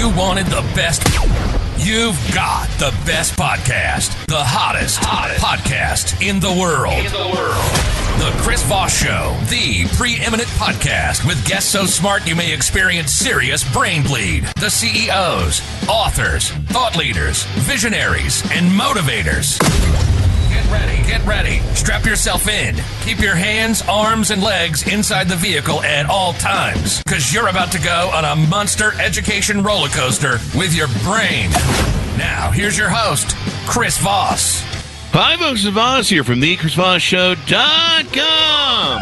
you wanted the best, you've got the best podcast. The hottest podcast in the world. The Chris Voss Show, the preeminent podcast with guests so smart you may experience serious brain bleed. The CEOs, authors, thought leaders, visionaries, and motivators. Get ready. Strap yourself in. Keep your hands, arms, and legs inside the vehicle at all times, because you're about to go on a monster education roller coaster with your brain. Now, here's your host, Chris Voss. Hi, folks, it's Voss here from the ChrisVossShow.com.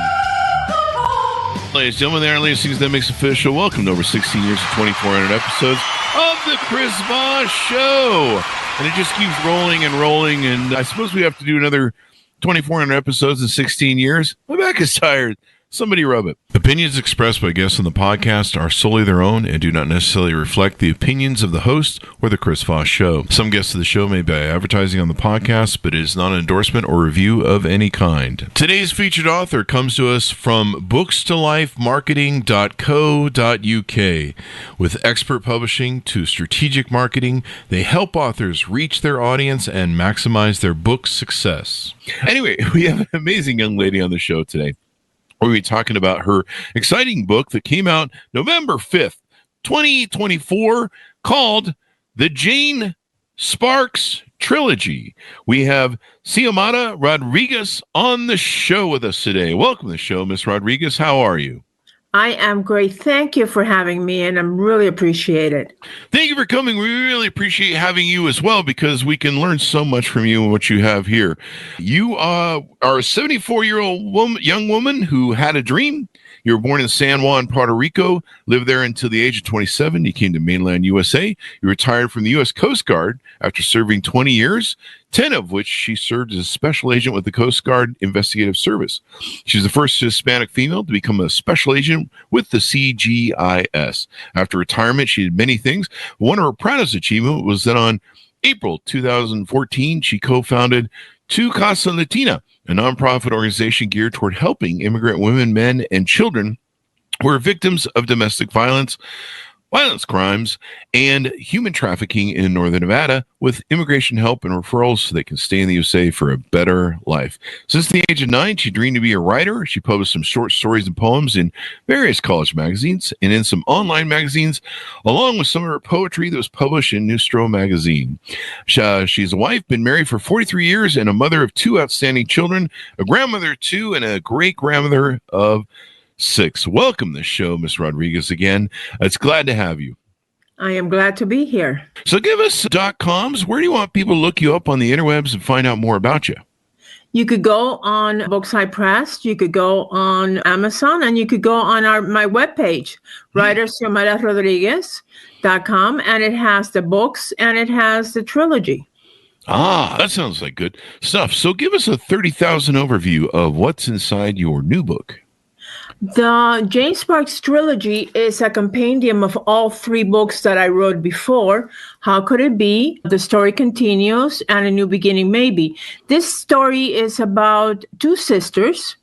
Ladies and gentlemen, there are listening to That Makes Official. Welcome to over 16 years of 2,400 episodes of the Chris Voss Show. And it just keeps rolling and rolling, and I suppose we have to do another 2,400 episodes in 16 years. My back is tired. Somebody rub it. Opinions expressed by guests on the podcast are solely their own and do not necessarily reflect the opinions of the host or the Chris Voss Show. Some guests of the show may be advertising on the podcast, but it is not an endorsement or review of any kind. Today's featured author comes to us from bookstolifemarketing.co.uk. With expert publishing to strategic marketing, they help authors reach their audience and maximize their book success. Anyway, we have an amazing young lady on the show today. We'll be talking about her exciting book that came out November 5th, 2024, called The Jane Sparks Trilogy. We have Xiomara Rodriguez on the show with us today. Welcome to the show, Miss Rodriguez. How are you? I am great. Thank you for having me, and I'm really appreciate it. Thank you for coming. We really appreciate having you as well, because we can learn so much from you and what you have here. You are a 74-year-old young woman who had a dream. You were born in San Juan, Puerto Rico, lived there until the age of 27. You came to mainland USA. You retired from the U.S. Coast Guard after serving 20 years, 10 of which she served as a special agent with the Coast Guard Investigative Service. She's the first Hispanic female to become a special agent with the CGIS. After retirement, she did many things. One of her proudest achievements was that on April 2014, she co-founded Tu Casa Latina, a nonprofit organization geared toward helping immigrant women, men, and children who are victims of domestic violence crimes, and human trafficking in Northern Nevada with immigration help and referrals so they can stay in the USA for a better life. Since the age of 9, she dreamed to be a writer. She published some short stories and poems in various college magazines and in some online magazines, along with some of her poetry that was published in Nustro magazine. She's a wife, been married for 43 years, and a mother of 2 outstanding children, a grandmother of 2, and a great-grandmother of 6. Welcome to the show, Miss Rodriguez, again. It's glad to have you. I am glad to be here. So give us .coms. Where do you want people to look you up on the interwebs and find out more about you? You could go on Bookside Press, you could go on Amazon, and you could go on my webpage, writerXiomaraRodriguez.com, and it has the books and it has the trilogy. Ah, that sounds like good stuff. So give us a 30,000 overview of what's inside your new book. The Jane Sparks Trilogy is a compendium of all 3 books that I wrote before. How Could It Be? The Story Continues, and A New Beginning Maybe. This story is about 2 sisters.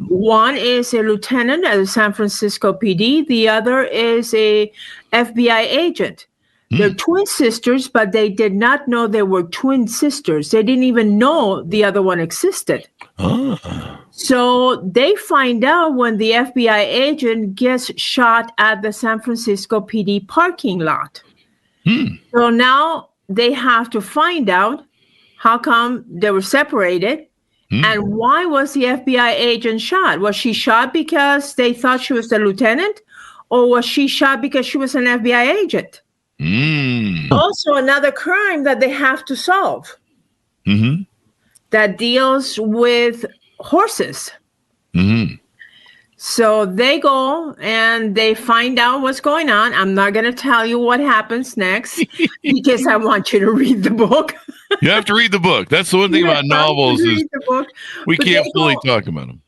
One is a lieutenant at the San Francisco PD. The other is a FBI agent. They're twin sisters, but they did not know they were twin sisters. They didn't even know the other one existed. So they find out when the FBI agent gets shot at the San Francisco PD parking lot. So now they have to find out how come they were separated and why was the FBI agent shot? Was she shot because they thought she was the lieutenant, or was she shot because she was an FBI agent? Also, another crime that they have to solve that deals with horses. So they go and they find out what's going on. I'm not going to tell you what happens next because I want you to read the book. You have to read the book. That's the one thing about novels is we can't fully talk about them.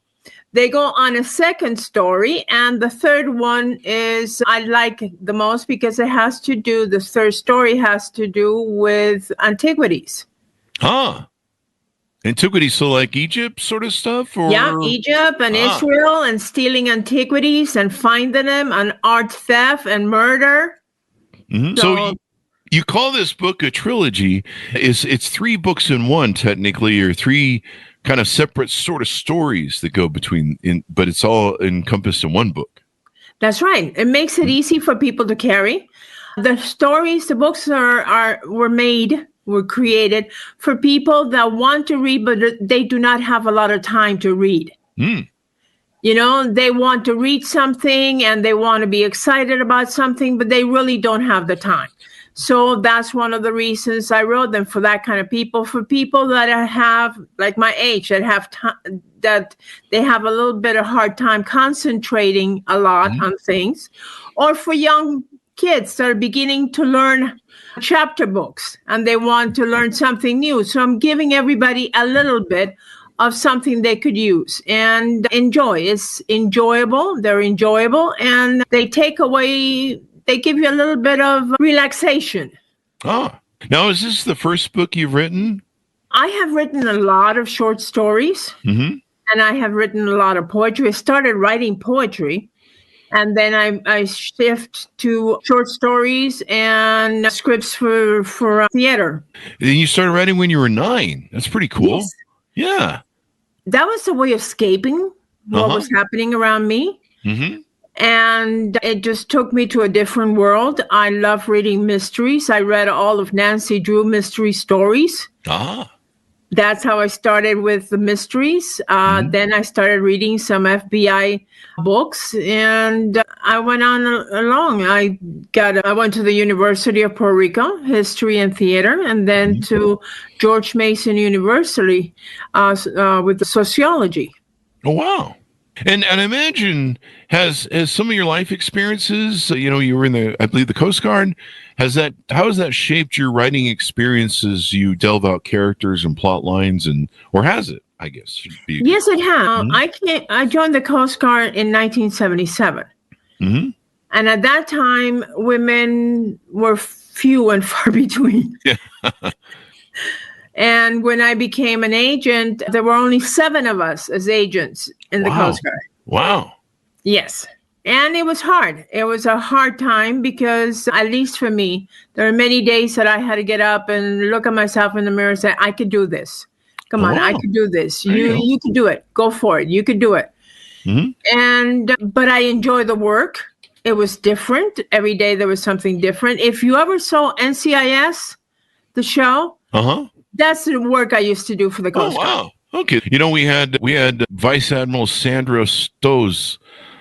They go on a second story, and the third one is I like the most because the third story has to do with antiquities. Antiquities, so like Egypt sort of stuff? Or? Yeah, Egypt and Israel, and stealing antiquities and finding them, and art theft and murder. Mm-hmm. So you call this book a trilogy. It's 3 books in one, technically, or 3 kind of separate sort of stories that go between, but it's all encompassed in one book. That's right. It makes it easy for people to carry. The stories, the books were created for people that want to read, but they do not have a lot of time to read. Mm. You know, they want to read something and they want to be excited about something, but they really don't have the time. So that's one of the reasons I wrote them, for that kind of people, for people that have, like my age, that have time, that they have a little bit of hard time concentrating a lot on things, or for young kids that are beginning to learn chapter books and they want to learn something new. So I'm giving everybody a little bit of something they could use and enjoy. It's enjoyable. They're enjoyable, and they give you a little bit of relaxation. Oh, now is this the first book you've written? I have written a lot of short stories, and I have written a lot of poetry. I started writing poetry, and then I shift to short stories and scripts for theater. Then you started writing when you were 9. That's pretty cool. Yes. Yeah. That was a way of escaping what was happening around me. Mm-hmm. And it just took me to a different world. I love reading mysteries. I read all of Nancy Drew mystery stories. Ah. That's how I started with the mysteries. Then I started reading some FBI books, and I went on along. I went to the University of Puerto Rico, history and theater, and then to George Mason University with the sociology. Oh, wow. And I imagine has some of your life experiences, you were in I believe the Coast Guard, how has that shaped your writing experiences? You delve out characters and plot lines, or has it, I guess? Yes, it has. I joined the Coast Guard in 1977. Mm-hmm. And at that time, women were few and far between. Yeah. And when I became an agent, there were only 7 of us as agents in the Coast Guard. Wow. Yes. And it was hard. It was a hard time because, at least for me, there are many days that I had to get up and look at myself in the mirror and say, I could do this. Come on, I could do this. You could do it. Go for it. You could do it. Mm-hmm. But I enjoy the work. It was different. Every day there was something different. If you ever saw NCIS, the show, that's the work I used to do for the Coast Guard. Wow. Okay. We had Vice Admiral Sandra Stowe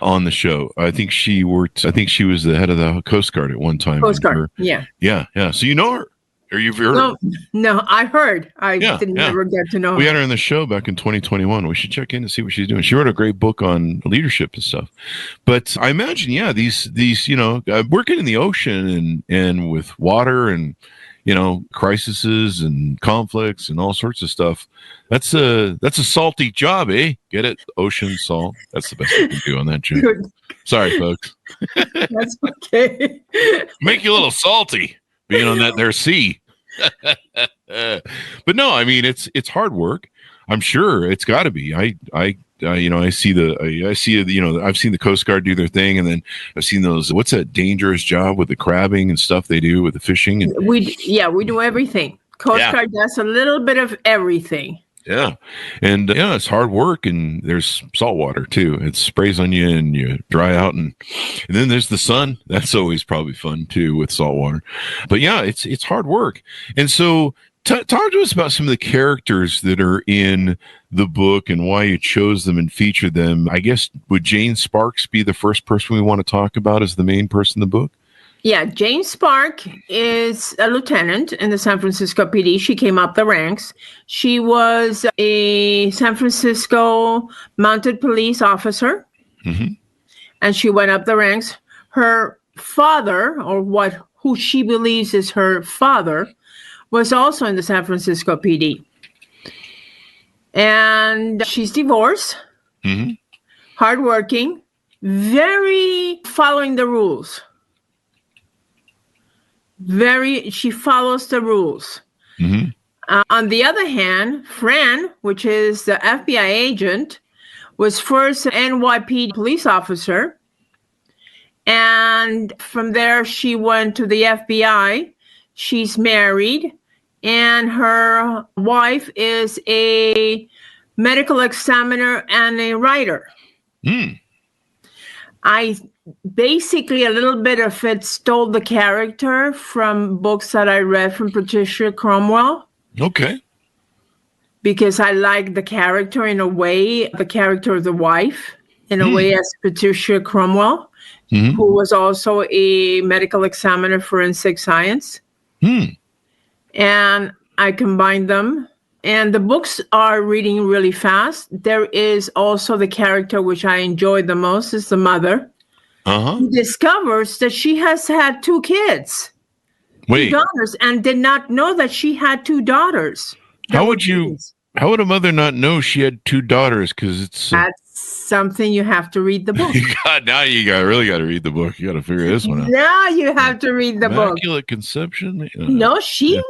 on the show. I think she was the head of the Coast Guard at one time. Coast Guard. Yeah. Yeah. Yeah. So you know her. Or you've heard her? No, I heard. I didn't ever get to know her. We had her in the show back in 2021. We should check in to see what she's doing. She wrote a great book on leadership and stuff. But I imagine, these working in the ocean and with water and crises and conflicts and all sorts of stuff. That's a salty job, eh? Get it? Ocean salt. That's the best we can do on that joke. Sorry, folks. That's okay. Make you a little salty being on that there sea. But no, I mean it's hard work. I'm sure it's got to be. I've seen the Coast Guard do their thing, and then I've seen those. What's that dangerous job with the crabbing and stuff they do with the fishing? And we do everything. Coast Guard does a little bit of everything. Yeah, and it's hard work, and there's salt water too. It sprays on you, and you dry out, and then there's the sun. That's always probably fun too with salt water. But yeah, it's hard work, and so. Talk to us about some of the characters that are in the book and why you chose them and featured them. I guess, would Jane Sparks be the first person we want to talk about as the main person in the book? Yeah, Jane Sparks is a lieutenant in the San Francisco PD. She came up the ranks. She was a San Francisco mounted police officer, and she went up the ranks. Her father, or who she believes is her father, was also in the San Francisco PD. And she's divorced, hardworking, very following the rules. She follows the rules. On the other hand, Fran, which is the FBI agent, was first an NYPD police officer And from there, she went to the FBI. She's married, and her wife is a medical examiner and a writer. I basically, a little bit of it stole the character from books that I read from Patricia Cromwell. Okay. Because I like the character in a way, the character of the wife, in a way as Patricia Cromwell, who was also a medical examiner, forensic science. And I combined them. And the books are reading really fast. There is also the character which I enjoyed the most is the mother. Who discovers that she has had 2 kids. Wait. 2 daughters, and did not know that she had 2 daughters. How would a mother not know she had 2 daughters? Because it's that's something you have to read the book. Now you really got to read the book. You got to figure this one out. Now you have to read the book. Immaculate conception. No, she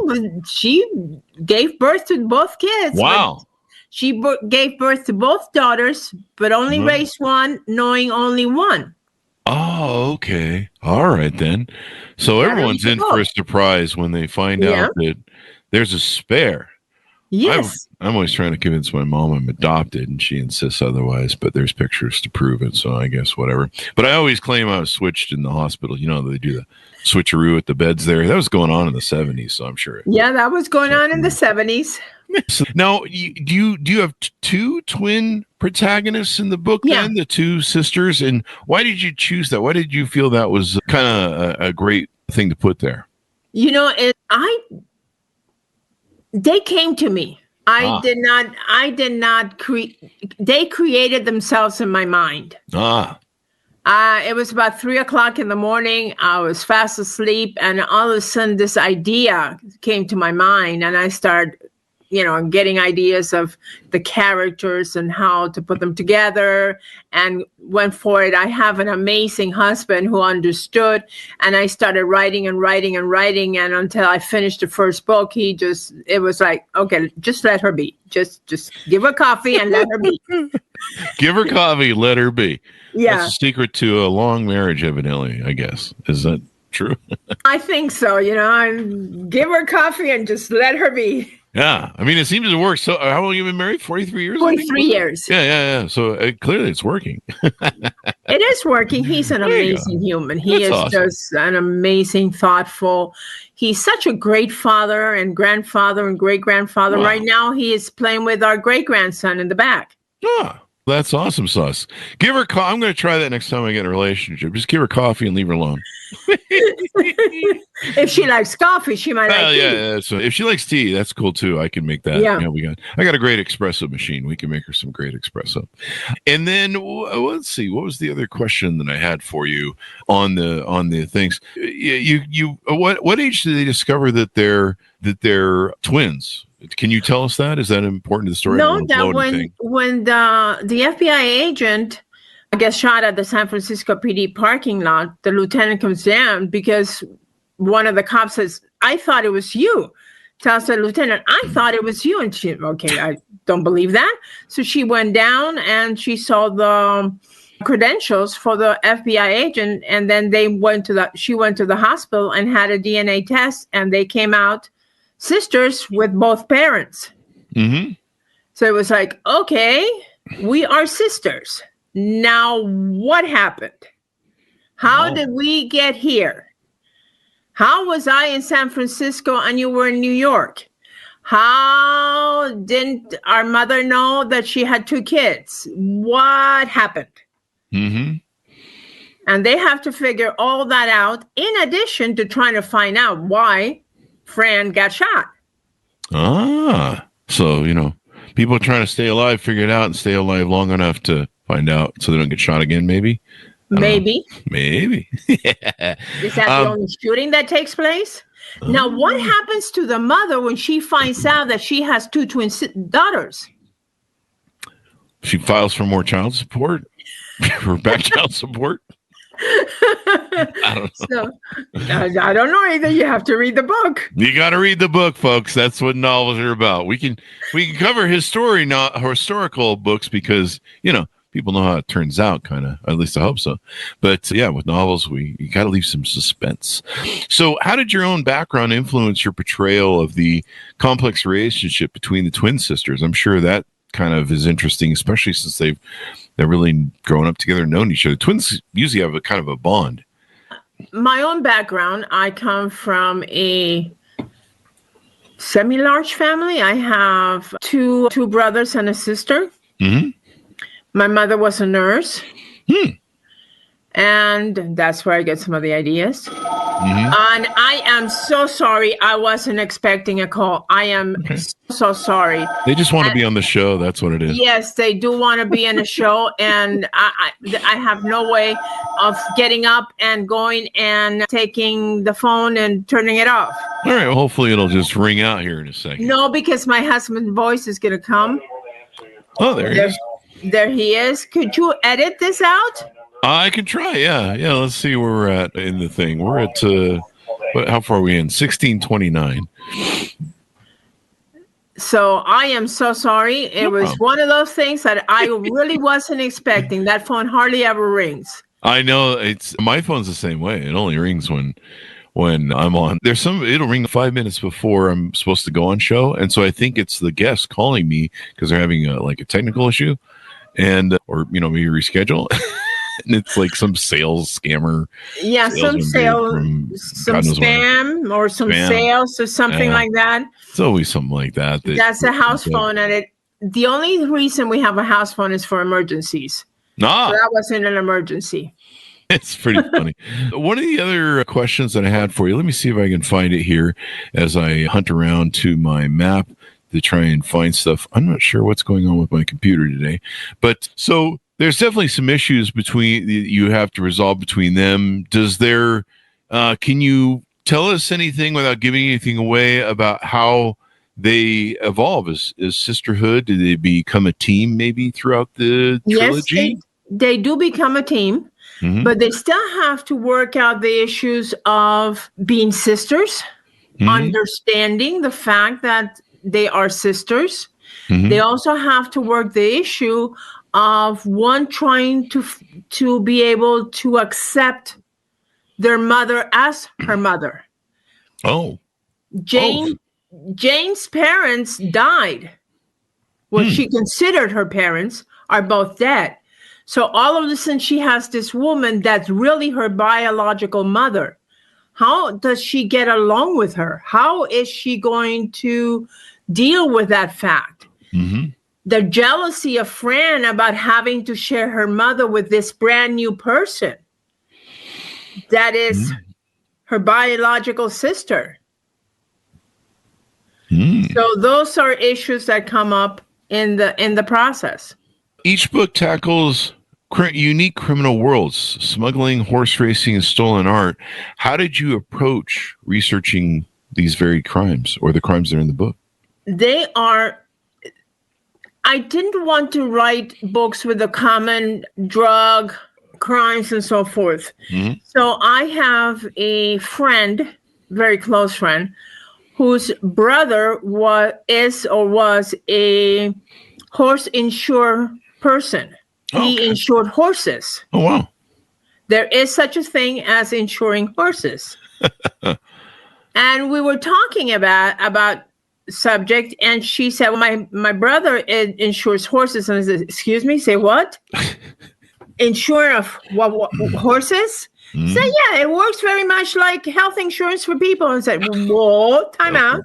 gave birth to both kids. Wow. She gave birth to both daughters, but only raised one, knowing only one. Oh, okay. All right, then. So everyone's in for a surprise when they find out that there's a spare. Yes. I'm always trying to convince my mom I'm adopted, and she insists otherwise, but there's pictures to prove it, so I guess whatever. But I always claim I was switched in the hospital. You know, they do the switcheroo at the beds there. That was going on in the 70s, so I'm sure. Yeah, that was going on in the 70s. So now, do you have 2 twin protagonists in the book then, the 2 sisters? And why did you choose that? Why did you feel that was kind of a great thing to put there? You know, they came to me. I did not create. They created themselves in my mind. It was about 3:00 in the morning. I was fast asleep, and all of a sudden, this idea came to my mind, and I started, getting ideas of the characters and how to put them together, and went for it. I have an amazing husband who understood, and I started writing and writing and writing, and until I finished the first book, it was like, okay, just let her be. Just give her coffee and let her be. Give her coffee, let her be. Yeah. That's the secret to a long marriage, evidently, I guess. Is that true? I think so. Give her coffee and just let her be. Yeah. I mean, it seems to work. So how long have you been married? 43 years? 43 years. Yeah. So clearly it's working. It is working. He's an amazing human. He is awesome. Just an amazing, thoughtful. He's such a great father and grandfather and great-grandfather. Wow. Right now, he is playing with our great-grandson in the back. Ah, that's awesome sauce. Give her I'm going to try that next time I get in a relationship. Just give her coffee and leave her alone. If she likes coffee, she might like tea. Yeah. So if she likes tea, that's cool too. I can make that. Yeah. I got a great espresso machine. We can make her some great espresso. And then let's see. What was the other question that I had for you on the things? What age did they discover that they're twins? Can you tell us that? Is that important to the story? No, that when the FBI agent gets shot at the San Francisco PD parking lot, the lieutenant comes down because one of the cops says, "I thought it was you." Tells the lieutenant, "I thought it was you." And she, okay, I don't believe that. So she went down and she saw the credentials for the FBI agent, and then she went to the hospital and had a DNA test, and they came out sisters with both parents. Mm-hmm. So it was like, okay, we are sisters. Now, what happened? How did we get here? How was I in San Francisco and you were in New York? How didn't our mother know that she had 2 kids? What happened? Mm-hmm. And they have to figure all that out in addition to trying to find out why Fran got shot. So, people trying to stay alive, figure it out and stay alive long enough to find out so they don't get shot again, maybe? Maybe. Is that the only shooting that takes place? Now, what happens to the mother when she finds out that she has 2 twin daughters? She files for more child support? For back child support? I don't know. I don't know either. You have to read the book. You got to read the book, folks. That's what novels are about. We can cover historical books because, people know how it turns out, kind of. At least I hope so. But yeah, with novels, you got to leave some suspense. So how did your own background influence your portrayal of the complex relationship between the twin sisters? I'm sure that kind of is interesting, especially since they're really grown up together and known each other. Twins usually have a kind of a bond. My own background, I come from a semi-large family. I have two brothers and a sister. Mm-hmm. My mother was a nurse. And that's where I get some of the ideas. And I am so sorry. I wasn't expecting a call. I am so sorry. They just want to be on the show. That's what it is. Yes, they do want to be in a show. And I have no way of getting up and going and taking the phone and turning it off. All right. Well, hopefully it'll just ring out here in a second. No, because my husband's voice is going to come. Oh, there he is. There he is. Could you edit this out? I can try, yeah. Let's see where we're at in the thing. We're at how far are we in? 1629. So I am so sorry. It was one of those things that I really wasn't expecting. That phone hardly ever rings. I know my phone's the same way. It only rings when I'm on. It'll ring 5 minutes before I'm supposed to go on show, and so I think it's the guest calling me because they're having a technical issue, or maybe reschedule. And it's like some sales scammer. Yeah, some spam or some sales or something like that. It's always something like that. That's a house phone, and the only reason we have a house phone is for emergencies. So that wasn't an emergency. It's pretty funny. One of the other questions that I had for you, let me see if I can find it here as I hunt around to my map to try and find stuff. I'm not sure what's going on with my computer today, but so there's definitely some issues you have to resolve between them. Can you tell us anything without giving anything away about how they evolve as sisterhood? Do they become a team maybe throughout the trilogy? Yes, they do become a team, but they still have to work out the issues of being sisters, understanding the fact that they are sisters. They also have to work the issue of one trying to be able to accept their mother as her mother. Jane's parents died. What she considered her parents are both dead. So all of a sudden she has this woman that's really her biological mother. How does she get along with her? How is she going to deal with that fact? The jealousy of Fran about having to share her mother with this brand new person that is her biological sister. So those are issues that come up in the process. Each book tackles unique criminal worlds, smuggling, horse racing, and stolen art. How did you approach researching these very crimes or the crimes that are in the book? I didn't want to write books with the common drug crimes and so forth. So I have a friend, very close friend, whose brother was a horse insured person. He insured horses. Oh, wow. There is such a thing as insuring horses. And we were talking about subject, and she said, well, my brother insures horses. And I said, excuse me, say what? Insure of what horses? Said, yeah, it works very much like health insurance for people. And I said, whoa, time out.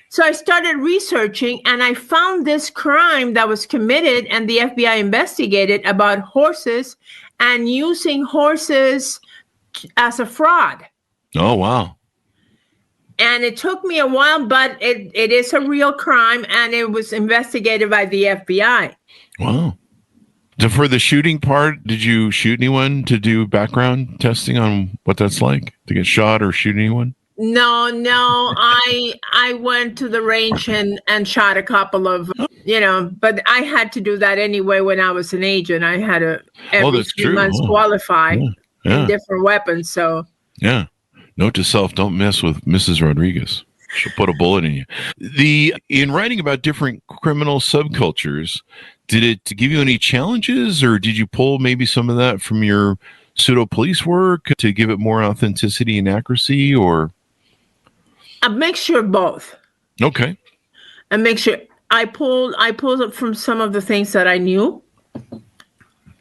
So I started researching, and I found this crime that was committed, and the FBI investigated about horses and using horses as a fraud. Oh, wow. And it took me a while, but it is a real crime, and it was investigated by the FBI. Wow. So for the shooting part, did you shoot anyone to do background testing on what that's like to get shot or shoot anyone? No. I went to the range and shot a couple of, but I had to do that anyway when I was an agent. I had to every 3 months qualify in different weapons. So yeah. Note to self, don't mess with Mrs. Rodriguez. She'll put a bullet in you. In writing about different criminal subcultures, Did it give you any challenges, or did you pull maybe some of that from your pseudo police work to give it more authenticity and accuracy, or A mixture of both. okay? A mixture. I pulled it from some of the things that I knew,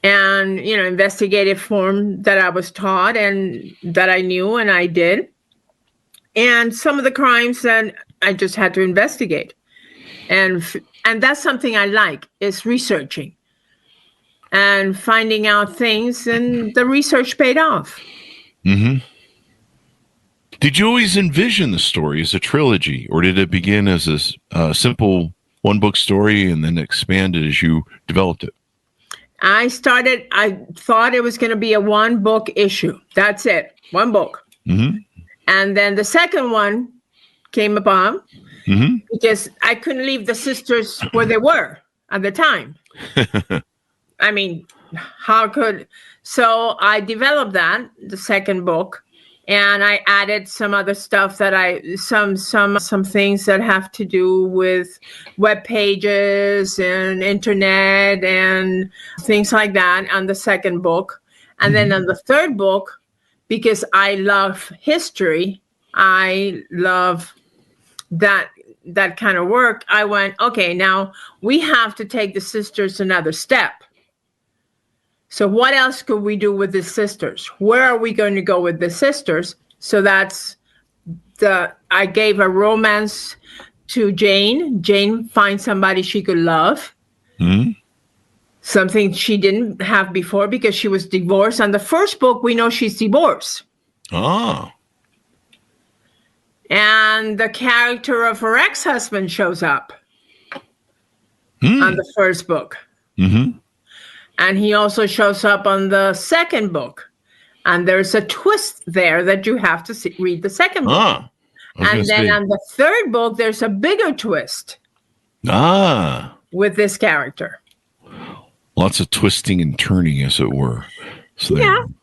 and investigative form that I was taught and that I knew and I did, and some of the crimes that I just had to investigate, and that's something I like, is researching and finding out things, and the research paid off. Mm-hmm. Did you always envision the story as a trilogy, or did it begin as a simple one-book story and then expanded as you developed it? I thought it was going to be a one-book issue. That's it. One book. Mm-hmm. And then the second one came about because I couldn't leave the sisters where they were at the time. I mean, so I developed the second book, and I added some other stuff that some things that have to do with web pages and internet and things like that on the second book. And then on the third book, because I love history, I love that kind of work, I went, okay, now we have to take the sisters another step. So what else could we do with the sisters? Where are we going to go with the sisters? So I gave a romance to Jane. Jane finds somebody she could love. Mm-hmm. Something she didn't have before because she was divorced. On the first book, we know she's divorced. Oh. And the character of her ex-husband shows up on the first book. Mm-hmm. And he also shows up on the second book. And there's a twist there that you have to read the second book. And then on the third book, there's a bigger twist. With this character. Lots of twisting and turning, as it were. So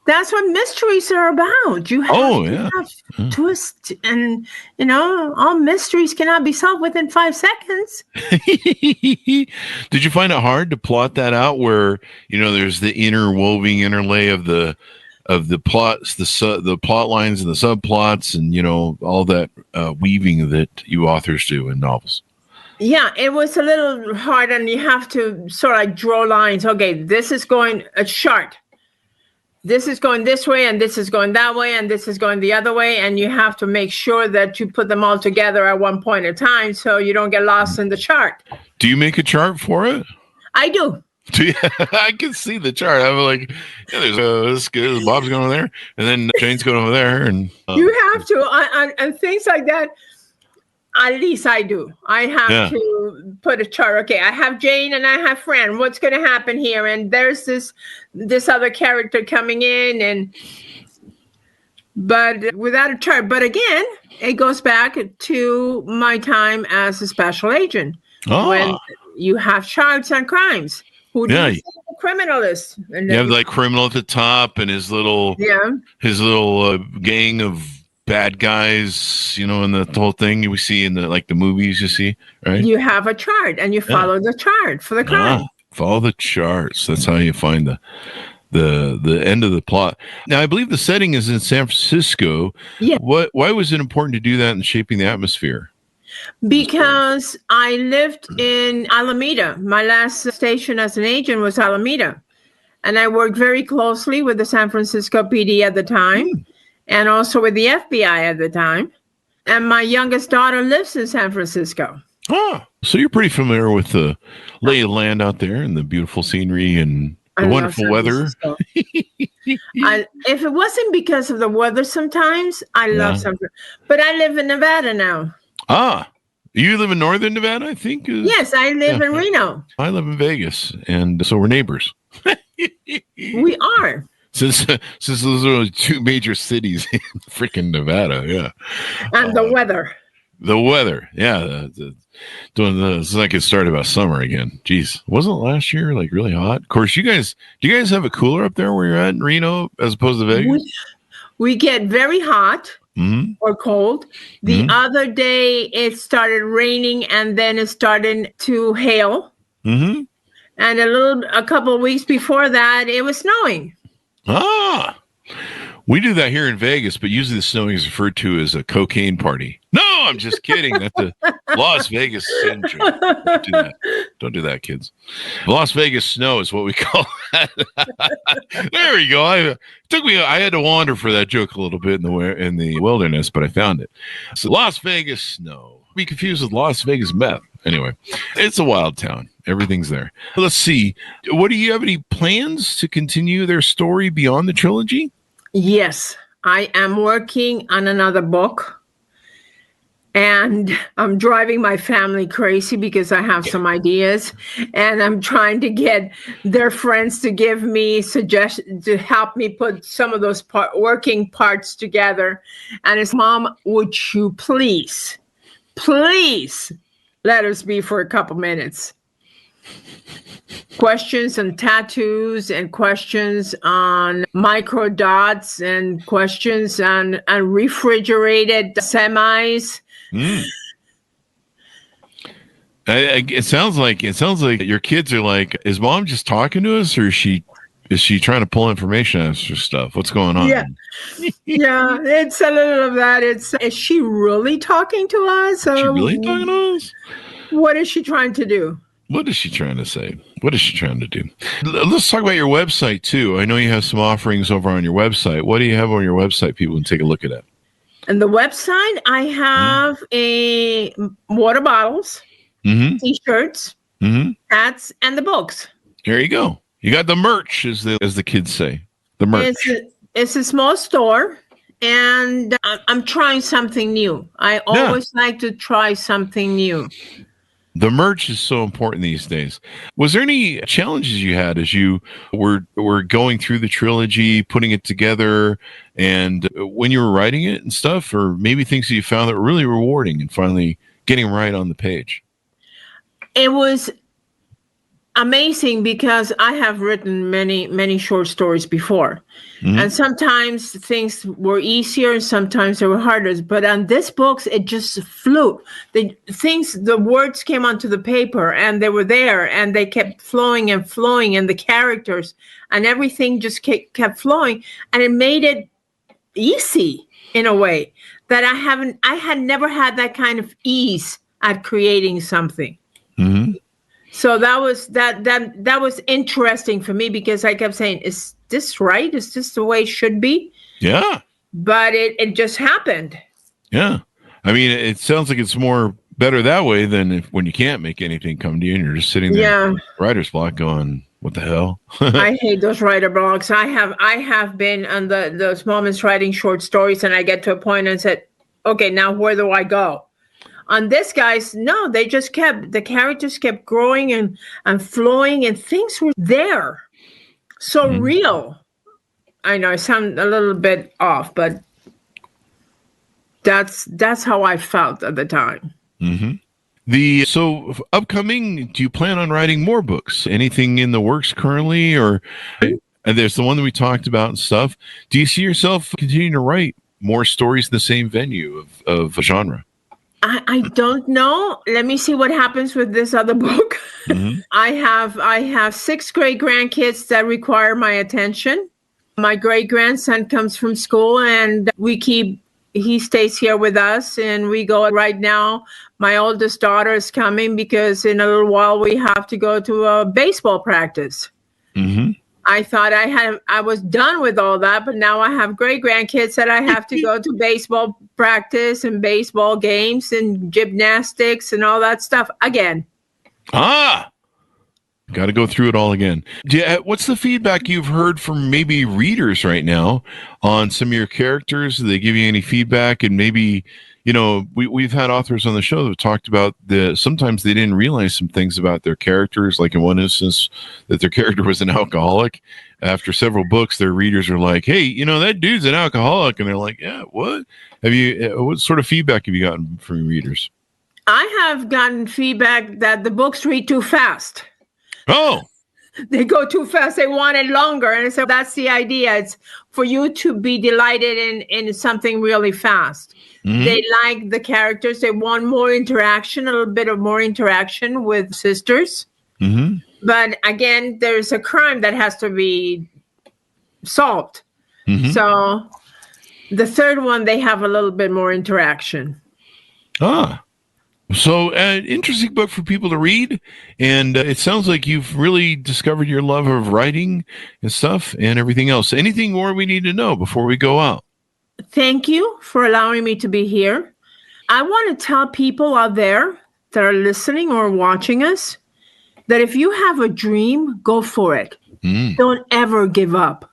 that's what mysteries are about. You have to have twist, and all mysteries cannot be solved within 5 seconds. Did you find it hard to plot that out, where there's the interlay of the plots, the plot lines and the subplots, and all that weaving that you authors do in novels? Yeah, it was a little hard, and you have to sort of draw lines. Okay, this is going a chart. This is going this way, and this is going that way, and this is going the other way, and you have to make sure that you put them all together at one point in time so you don't get lost in the chart. Do you make a chart for it? I do. I can see the chart. I'm like, there's Bob's going over there, and then Jane's going over there, and you have to, and things like that. At least I do. I have to put a chart. Okay, I have Jane and I have Fran. What's going to happen here? And there's this other character coming in, but without a chart. But again, it goes back to my time as a special agent when you have charts on crimes. Who do you think the criminal is? And you have like criminal at the top and his little gang of bad guys, and the whole thing we see in the movies you see, right? You have a chart and you follow the chart for the crime. Follow the charts. That's how you find the end of the plot. Now, I believe the setting is in San Francisco. Yeah. Why was it important to do that in shaping the atmosphere? Because I lived in Alameda. My last station as an agent was Alameda. And I worked very closely with the San Francisco PD at the time. And also with the FBI at the time. And my youngest daughter lives in San Francisco. So you're pretty familiar with the lay of land out there and the beautiful scenery and the wonderful weather. If it wasn't because of the weather sometimes, I love San Francisco. But I live in Nevada now. You live in northern Nevada, I think? Yes, I live in Reno. I live in Vegas, and so we're neighbors. We are. Since those are two major cities in freaking Nevada, and the weather. The weather, doing this is like it started about summer again. Jeez, wasn't last year like really hot? Of course, do you guys have a cooler up there where you're at in Reno as opposed to Vegas? We get very hot or cold. The other day it started raining and then it started to hail. And a couple of weeks before that, it was snowing. Ah, we do that here in Vegas, but usually the snowing is referred to as a cocaine party. No, I'm just kidding. That's a Las Vegas sin joke. Don't do that. Don't do that, kids. Las Vegas snow is what we call that. There we go. I had to wander for that joke a little bit in the wilderness, but I found it. So Las Vegas snow. Be confused with Las Vegas meth. Anyway, it's a wild town. Everything's there. Let's see. Do you have any plans to continue their story beyond the trilogy? Yes, I am working on another book. And I'm driving my family crazy because I have some ideas, and I'm trying to get their friends to give me suggestions to help me put some of those working parts together. And it's, Mom, would you please let us be for a couple minutes? Questions on tattoos and questions on micro dots and questions on refrigerated semis. It sounds like your kids are like, is Mom just talking to us, or is she trying to pull information out of her stuff? What's going on? Yeah, yeah, it's a little of that. Is she really talking to us? Is she really talking to us? What is she trying to do? What is she trying to say? What is she trying to do? Let's talk about your website too. I know you have some offerings over on your website. What do you have on your website? People can take a look at it. And the website, I have a water bottles, T-shirts, hats, and the books. There you go. You got the merch, as the kids say. The merch. It's a small store, and I'm trying something new. I always like to try something new. The merch is so important these days. Was there any challenges you had as you were going through the trilogy, putting it together, and when you were writing it and stuff, or maybe things that you found that were really rewarding and finally getting right on the page? It was amazing because I have written many short stories before. And sometimes things were easier and sometimes they were harder. But on this book, it just flew. The words came onto the paper and they were there and they kept flowing and the characters and everything just kept flowing. And it made it easy in a way that I had never had that kind of ease at creating something. So that was interesting for me because I kept saying, is this right? Is this the way it should be? Yeah. But it just happened. Yeah. I mean, it sounds like it's more better that way than when you can't make anything come to you and you're just sitting there in writer's block going, what the hell? I hate those writer blocks. I have been on those moments writing short stories and I get to a point and said, okay, now where do I go? On this, guys, no, the characters kept growing and flowing and things were there. So real. I know I sound a little bit off, but that's how I felt at the time. So upcoming, do you plan on writing more books? Anything in the works currently, or and there's the one that we talked about and stuff. Do you see yourself continuing to write more stories in the same venue of genre? I don't know. Let me see what happens with this other book. I have 6 great grandkids that require my attention. My great grandson comes from school and he stays here with us and we go right now. My oldest daughter is coming because in a little while we have to go to a baseball practice. I thought I was done with all that, but now I have great grandkids that I have to go to baseball practice and baseball games and gymnastics and all that stuff again. Got to go through it all again. What's the feedback you've heard from maybe readers right now on some of your characters? Do they give you any feedback? And maybe, we've had authors on the show that have talked about sometimes they didn't realize some things about their characters, like in one instance that their character was an alcoholic. After several books, their readers are like, hey, that dude's an alcoholic. And they're like, yeah, what? What sort of feedback have you gotten from your readers? I have gotten feedback that the books read too fast. Oh, they go too fast. They want it longer. And so that's the idea. It's for you to be delighted in something really fast. They like the characters. They want more interaction, a little bit of more interaction with sisters. But again, there's a crime that has to be solved. Mhm. So the third one, they have a little bit more interaction. So interesting book for people to read. And it sounds like you've really discovered your love of writing and stuff and everything else. Anything more we need to know before we go out? Thank you for allowing me to be here. I want to tell people out there that are listening or watching us that if you have a dream, go for it. Don't ever give up.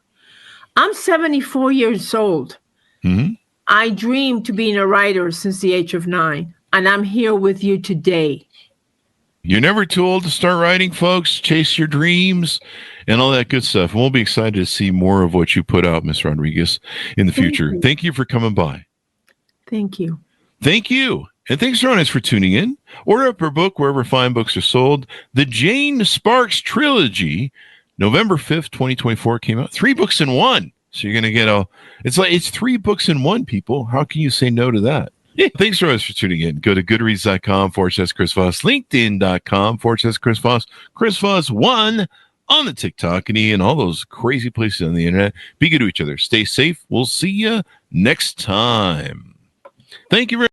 I'm 74 years old. Mm-hmm. I dreamed to being a writer since the age of 9, and I'm here with you today. You're never too old to start writing, folks. Chase your dreams and all that good stuff. We'll be excited to see more of what you put out, Miss Rodriguez, in the future. Thank you for coming by. Thank you. Thank you. And thanks, Jonas, for tuning in. Order up her book wherever fine books are sold. The Jane Sparks Trilogy, November 5th, 2024 came out. 3 books in one. So you're going to get it's 3 books in one, people. How can you say no to that? Yeah. Thanks, Jonas, for tuning in. Go to goodreads.com/Chris Voss, LinkedIn.com/Chris Voss, Chris Voss 1 on the TikTok and all those crazy places on the internet. Be good to each other. Stay safe. We'll see you next time. Thank you very much.